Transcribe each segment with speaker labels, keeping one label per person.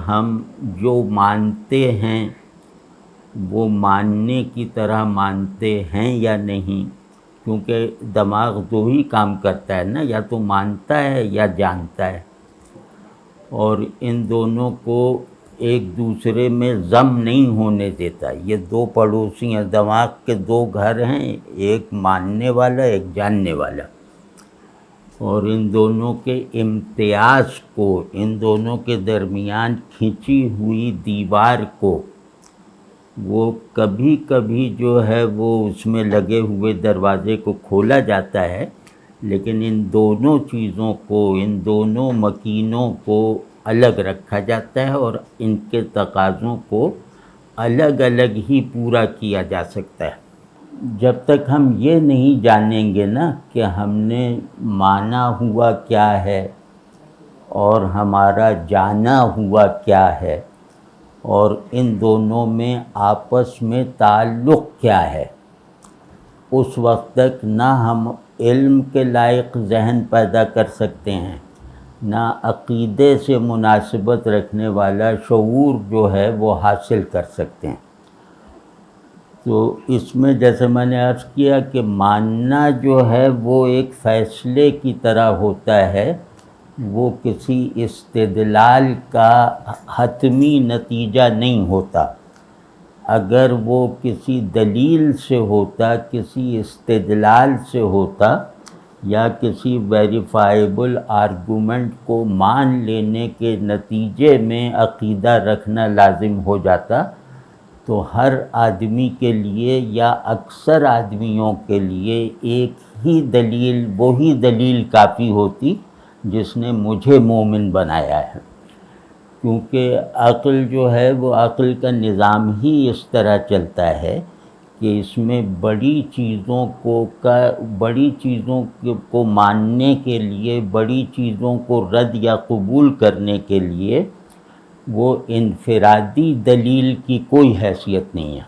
Speaker 1: ہم جو مانتے ہیں وہ ماننے کی طرح مانتے ہیں یا نہیں، کیونکہ دماغ دو ہی کام کرتا ہے نا، یا تو مانتا ہے یا جانتا ہے، اور ان دونوں کو ایک دوسرے میں ضم نہیں ہونے دیتا۔ یہ دو پڑوسی ہیں، دماغ کے دو گھر ہیں، ایک ماننے والا ایک جاننے والا، اور ان دونوں کے امتیاز کو، ان دونوں کے درمیان کھینچی ہوئی دیوار کو، وہ کبھی کبھی جو ہے وہ اس میں لگے ہوئے دروازے کو کھولا جاتا ہے، لیکن ان دونوں چیزوں کو، ان دونوں مکینوں کو الگ رکھا جاتا ہے، اور ان کے تقاضوں کو الگ الگ ہی پورا کیا جا سکتا ہے۔ جب تک ہم یہ نہیں جانیں گے نا کہ ہم نے مانا ہوا کیا ہے اور ہمارا جانا ہوا کیا ہے، اور ان دونوں میں آپس میں تعلق کیا ہے، اس وقت تک نہ ہم علم کے لائق ذہن پیدا کر سکتے ہیں، نہ عقیدے سے مناسبت رکھنے والا شعور جو ہے وہ حاصل کر سکتے ہیں۔ تو اس میں جیسے میں نے عرض کیا کہ ماننا جو ہے وہ ایک فیصلے کی طرح ہوتا ہے، وہ کسی استدلال کا حتمی نتیجہ نہیں ہوتا۔ اگر وہ کسی دلیل سے ہوتا، کسی استدلال سے ہوتا، یا کسی ویریفائیبل آرگومنٹ کو مان لینے کے نتیجے میں عقیدہ رکھنا لازم ہو جاتا، تو ہر آدمی کے لیے یا اکثر آدمیوں کے لیے ایک ہی دلیل، وہی دلیل کافی ہوتی جس نے مجھے مومن بنایا ہے، کیونکہ عقل جو ہے وہ، عقل کا نظام ہی اس طرح چلتا ہے کہ اس میں بڑی چیزوں کو ماننے کے لیے، بڑی چیزوں کو رد یا قبول کرنے کے لیے وہ انفرادی دلیل کی کوئی حیثیت نہیں ہے۔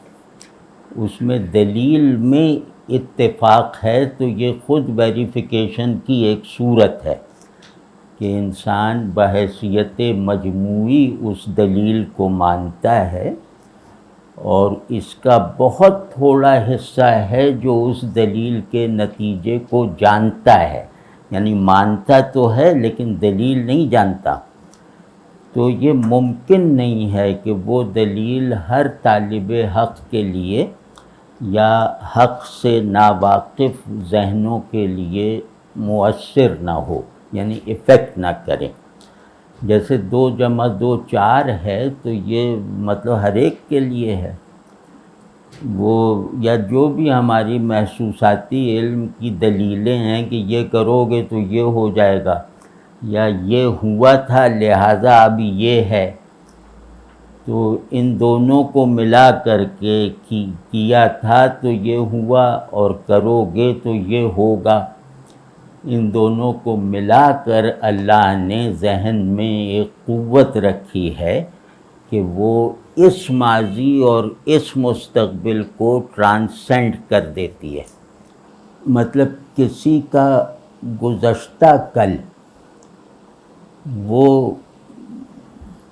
Speaker 1: اس میں دلیل میں اتفاق ہے، تو یہ خود ویریفیکیشن کی ایک صورت ہے کہ انسان بحیثیت مجموعی اس دلیل کو مانتا ہے، اور اس کا بہت تھوڑا حصہ ہے جو اس دلیل کے نتیجے کو جانتا ہے، یعنی مانتا تو ہے لیکن دلیل نہیں جانتا۔ تو یہ ممکن نہیں ہے کہ وہ دلیل ہر طالب حق کے لیے یا حق سے ناواقف ذہنوں کے لیے مؤثر نہ ہو، یعنی ایفیکٹ نہ کرے۔ جیسے 2 + 2 4 ہے، تو یہ مطلب ہر ایک کے لیے ہے، وہ یا جو بھی ہماری محسوساتی علم کی دلیلیں ہیں کہ یہ کرو گے تو یہ ہو جائے گا، یا یہ ہوا تھا لہٰذا اب یہ ہے، تو ان دونوں کو ملا کر کے کیا تھا تو یہ ہوا، اور کرو گے تو یہ ہوگا، ان دونوں کو ملا کر اللہ نے ذہن میں ایک قوت رکھی ہے کہ وہ اس ماضی اور اس مستقبل کو ٹرانسینڈ کر دیتی ہے۔ مطلب کسی کا گزشتہ کل وہ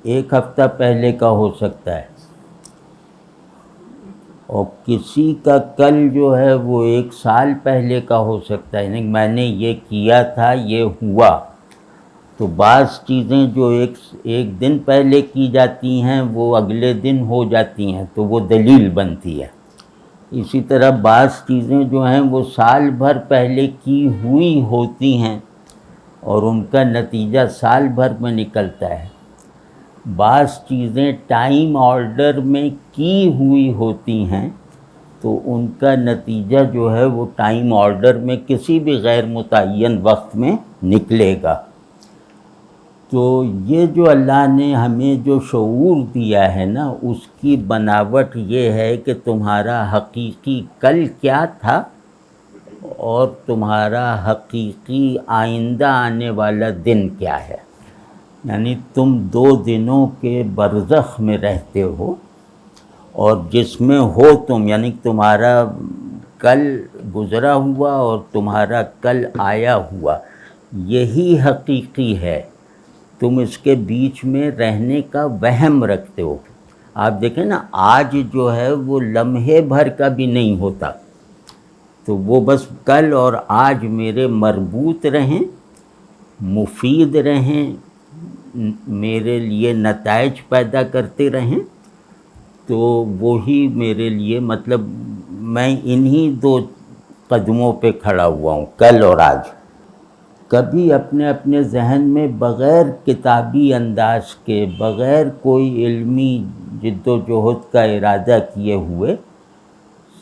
Speaker 1: 1 ہفتہ پہلے کا ہو سکتا ہے، اور کسی کا کل جو ہے وہ 1 سال پہلے کا ہو سکتا ہے، یعنی میں نے یہ کیا تھا، یہ ہوا۔ تو بعض چیزیں جو ایک دن پہلے کی جاتی ہیں وہ اگلے دن ہو جاتی ہیں، تو وہ دلیل بنتی ہے۔ اسی طرح بعض چیزیں جو ہیں وہ سال بھر پہلے کی ہوئی ہوتی ہیں، اور ان کا نتیجہ سال بھر میں نکلتا ہے۔ بعض چیزیں ٹائم آرڈر میں کی ہوئی ہوتی ہیں، تو ان کا نتیجہ جو ہے وہ ٹائم آرڈر میں کسی بھی غیر متعین وقت میں نکلے گا۔ تو یہ جو اللہ نے ہمیں جو شعور دیا ہے نا، اس کی بناوٹ یہ ہے کہ تمہارا حقیقی کل کیا تھا اور تمہارا حقیقی آئندہ آنے والا دن کیا ہے۔ یعنی تم 2 دنوں کے برزخ میں رہتے ہو، اور جس میں ہو تم، یعنی تمہارا کل گزرا ہوا اور تمہارا کل آیا ہوا، یہی حقیقی ہے۔ تم اس کے بیچ میں رہنے کا وہم رکھتے ہو. آپ دیکھیں نا، آج جو ہے وہ لمحے بھر کا بھی نہیں ہوتا، تو وہ بس کل اور آج میرے مربوط رہیں، مفید رہیں، میرے لیے نتائج پیدا کرتے رہیں، تو وہی میرے لیے، مطلب میں انہی دو قدموں پہ کھڑا ہوا ہوں، کل اور آج. کبھی اپنے اپنے ذہن میں بغیر کتابی انداز کے، بغیر کوئی علمی جد و جہد کا ارادہ کیے ہوئے،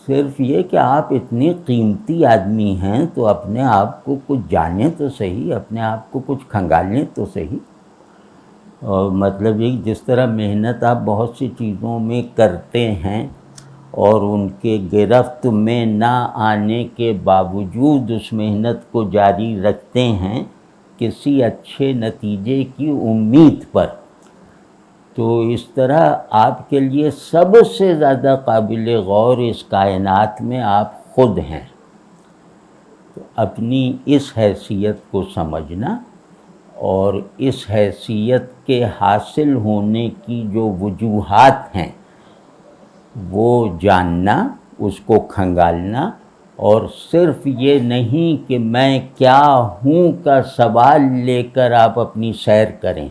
Speaker 1: صرف یہ کہ آپ اتنے قیمتی آدمی ہیں تو اپنے آپ کو کچھ جانیں تو صحیح، اپنے آپ کو کچھ کھنگالیں تو صحیح. اور مطلب یہ جس طرح محنت آپ بہت سی چیزوں میں کرتے ہیں اور ان کے گرفت میں نہ آنے کے باوجود اس محنت کو جاری رکھتے ہیں کسی اچھے نتیجے کی امید پر، تو اس طرح آپ کے لیے سب سے زیادہ قابل غور اس کائنات میں آپ خود ہیں. تو اپنی اس حیثیت کو سمجھنا اور اس حیثیت کے حاصل ہونے کی جو وجوہات ہیں وہ جاننا، اس کو کھنگالنا، اور صرف یہ نہیں کہ میں کیا ہوں کا سوال لے کر آپ اپنی سیر کریں،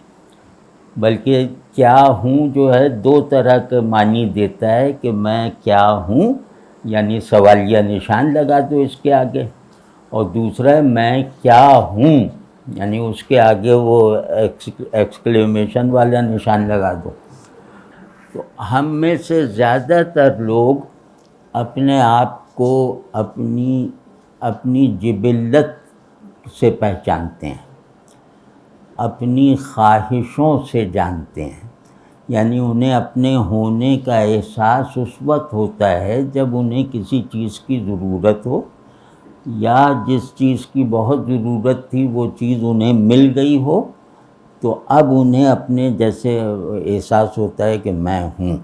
Speaker 1: بلکہ کیا ہوں جو ہے دو طرح کے معنی دیتا ہے کہ میں کیا ہوں یعنی سوالیہ نشان لگا دو اس کے آگے، اور دوسرا ہے میں کیا ہوں یعنی اس کے آگے وہ ایکسکلیمیشن والا نشان لگا دو. تو ہم میں سے زیادہ تر لوگ اپنے آپ کو اپنی جبلت سے پہچانتے ہیں، اپنی خواہشوں سے جانتے ہیں. یعنی انہیں اپنے ہونے کا احساس اس وقت ہوتا ہے جب انہیں کسی چیز کی ضرورت ہو، یا جس چیز کی بہت ضرورت تھی وہ چیز انہیں مل گئی ہو، تو اب انہیں اپنے جیسے احساس ہوتا ہے کہ میں ہوں.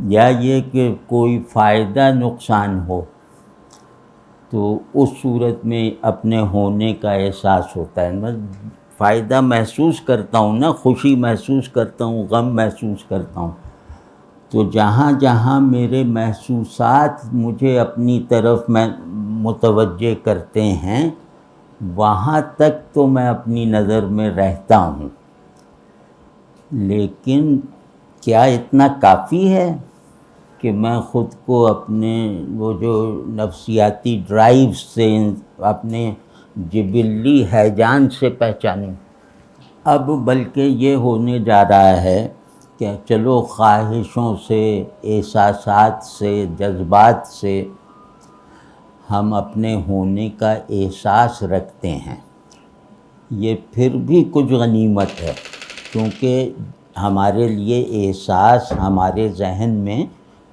Speaker 1: یا یہ کہ کوئی فائدہ نقصان ہو تو اس صورت میں اپنے ہونے کا احساس ہوتا ہے. میں فائدہ محسوس کرتا ہوں نا، خوشی محسوس کرتا ہوں، غم محسوس کرتا ہوں، تو جہاں جہاں میرے محسوسات مجھے اپنی طرف میں متوجہ کرتے ہیں وہاں تک تو میں اپنی نظر میں رہتا ہوں. لیکن کیا اتنا کافی ہے کہ میں خود کو اپنے وہ جو نفسیاتی ڈرائیو سے، اپنے جبلی ہیجان سے پہچانوں؟ اب بلکہ یہ ہونے جا رہا ہے کہ چلو خواہشوں سے، احساسات سے، جذبات سے ہم اپنے ہونے کا احساس رکھتے ہیں. یہ پھر بھی کچھ غنیمت ہے، کیونکہ ہمارے لیے احساس ہمارے ذہن میں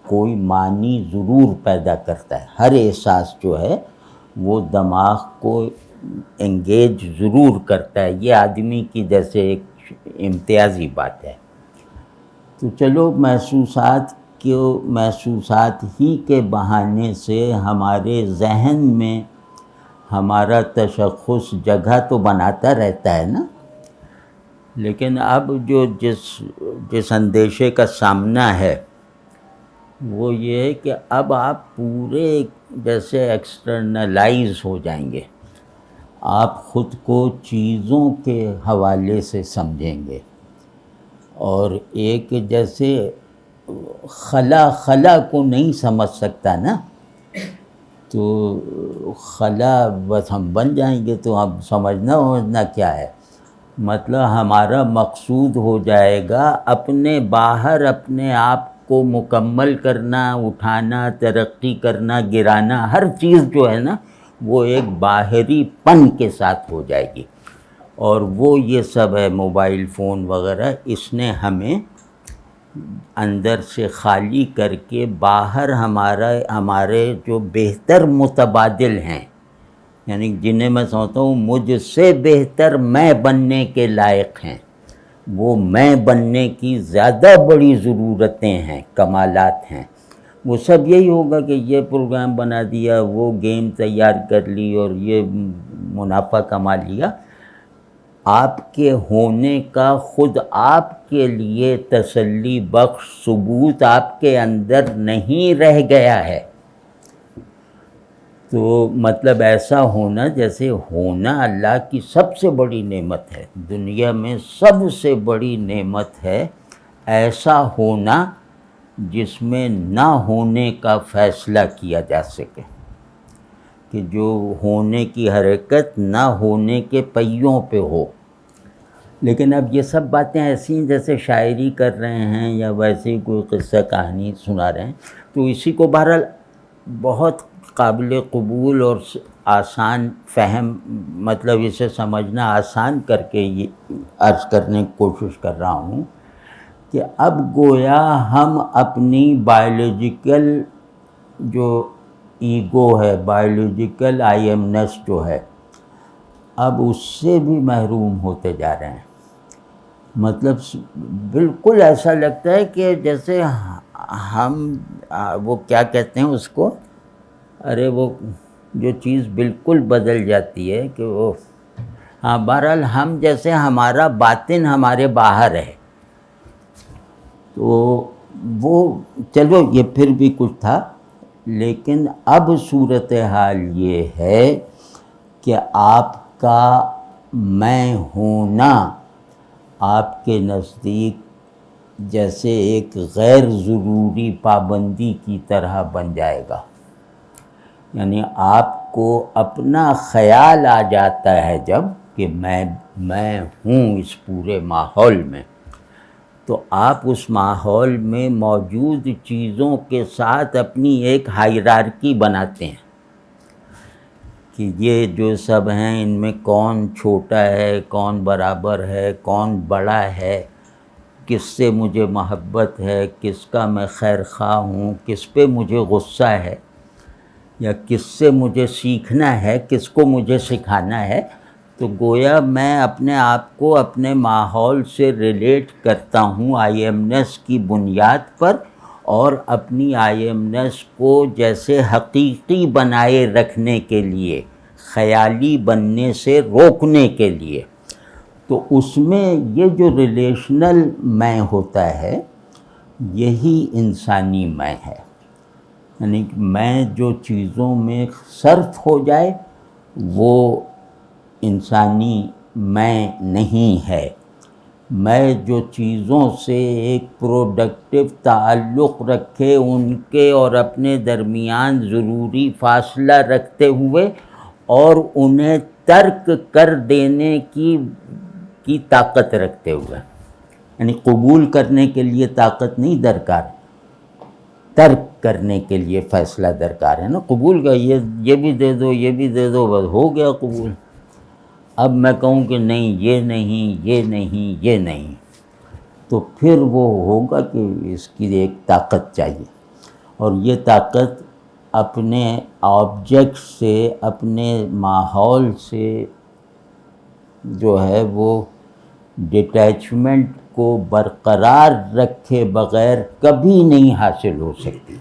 Speaker 1: کوئی معنی ضرور پیدا کرتا ہے. ہر احساس جو ہے وہ دماغ کو انگیج ضرور کرتا ہے. یہ آدمی کی جیسے ایک امتیازی بات ہے. تو چلو محسوسات ہی کے بہانے سے ہمارے ذہن میں ہمارا تشخص جگہ تو بناتا رہتا ہے نا. لیکن اب جو جس اندیشے کا سامنا ہے وہ یہ ہے کہ اب آپ پورے جیسے ایکسٹرنلائز ہو جائیں گے، آپ خود کو چیزوں کے حوالے سے سمجھیں گے، اور ایک جیسے خلا کو نہیں سمجھ سکتا نا، تو خلا بس ہم بن جائیں گے تو اب سمجھنا کیا ہے. مطلب ہمارا مقصود ہو جائے گا اپنے باہر اپنے آپ کو مکمل کرنا، اٹھانا، ترقی کرنا، گرانا، ہر چیز جو ہے نا وہ ایک باہری پن کے ساتھ ہو جائے گی. اور وہ یہ سب ہے موبائل فون وغیرہ، اس نے ہمیں اندر سے خالی کر کے باہر ہمارے جو بہتر متبادل ہیں، یعنی جنہیں میں سمجھتا ہوں مجھ سے بہتر میں بننے کے لائق ہیں، وہ میں بننے کی زیادہ بڑی ضرورتیں ہیں، کمالات ہیں، وہ سب یہی ہوگا کہ یہ پروگرام بنا دیا، وہ گیم تیار کر لی اور یہ منافع کما لیا. آپ کے ہونے کا خود آپ کے لیے تسلی بخش ثبوت آپ کے اندر نہیں رہ گیا ہے، تو مطلب ایسا ہونا جیسے ہونا اللہ کی سب سے بڑی نعمت ہے، دنیا میں سب سے بڑی نعمت ہے ایسا ہونا جس میں نہ ہونے کا فیصلہ کیا جا سکے، کہ جو ہونے کی حرکت نہ ہونے کے پہیوں پہ ہو۔ لیکن اب یہ سب باتیں ایسی ہیں جیسے شاعری کر رہے ہیں یا ویسے کوئی قصہ کہانی سنا رہے ہیں، تو اسی کو بہرحال بہت قابل قبول اور آسان فہم، مطلب اسے سمجھنا آسان کر کے یہ عرض کرنے کی کوشش کر رہا ہوں کہ اب گویا ہم اپنی بایولوجیکل جو ایگو ہے، بایولوجیکل آئی ایم نیس جو ہے، اب اس سے بھی محروم ہوتے جا رہے ہیں۔ مطلب بالکل ایسا لگتا ہے کہ جیسے ہم وہ کیا کہتے ہیں اس کو، ارے وہ جو چیز بالکل بدل جاتی ہے کہ وہ بہرحال ہم جیسے ہمارا باطن ہمارے باہر ہے، تو وہ چلو یہ پھر بھی کچھ تھا، لیکن اب صورتحال یہ ہے کہ آپ کا میں ہونا آپ کے نزدیک جیسے ایک غیر ضروری پابندی کی طرح بن جائے گا، یعنی آپ کو اپنا خیال آ جاتا ہے جب کہ میں ہوں اس پورے ماحول میں، تو آپ اس ماحول میں موجود چیزوں کے ساتھ اپنی ایک ہائرارکی بناتے ہیں کہ یہ جو سب ہیں ان میں کون چھوٹا ہے، کون برابر ہے، کون بڑا ہے، کس سے مجھے محبت ہے، کس کا میں خیر خواہ ہوں، کس پہ مجھے غصہ ہے، یا کس سے مجھے سیکھنا ہے، کس کو مجھے سکھانا ہے۔ تو گویا میں اپنے آپ کو اپنے ماحول سے ریلیٹ کرتا ہوں آئی ایم نیس کی بنیاد پر، اور اپنی آئی ایم نیس کو جیسے حقیقی بنائے رکھنے کے لیے، خیالی بننے سے روکنے کے لیے۔ تو اس میں یہ جو ریلیشنل میں ہوتا ہے، یہی انسانی میں ہے، یعنی کہ میں جو چیزوں میں صرف ہو جائے وہ انسانی میں نہیں ہے۔ میں جو چیزوں سے ایک پروڈکٹیو تعلق رکھے، ان کے اور اپنے درمیان ضروری فاصلہ رکھتے ہوئے اور انہیں ترک کر دینے کی طاقت رکھتے ہوئے، یعنی قبول کرنے کے لیے طاقت نہیں درکار، ترک کرنے کے لیے فیصلہ درکار ہے نا۔ قبول کا یہ بھی دے دو، یہ بھی دے دو، بس ہو گیا قبول۔ اب میں کہوں کہ نہیں، یہ نہیں، یہ نہیں، یہ نہیں، تو پھر وہ ہوگا کہ اس کی ایک طاقت چاہیے، اور یہ طاقت اپنے آبجیکٹ سے، اپنے ماحول سے جو ہے وہ ڈیٹیچمنٹ کو برقرار رکھے بغیر کبھی نہیں حاصل ہو سکتی۔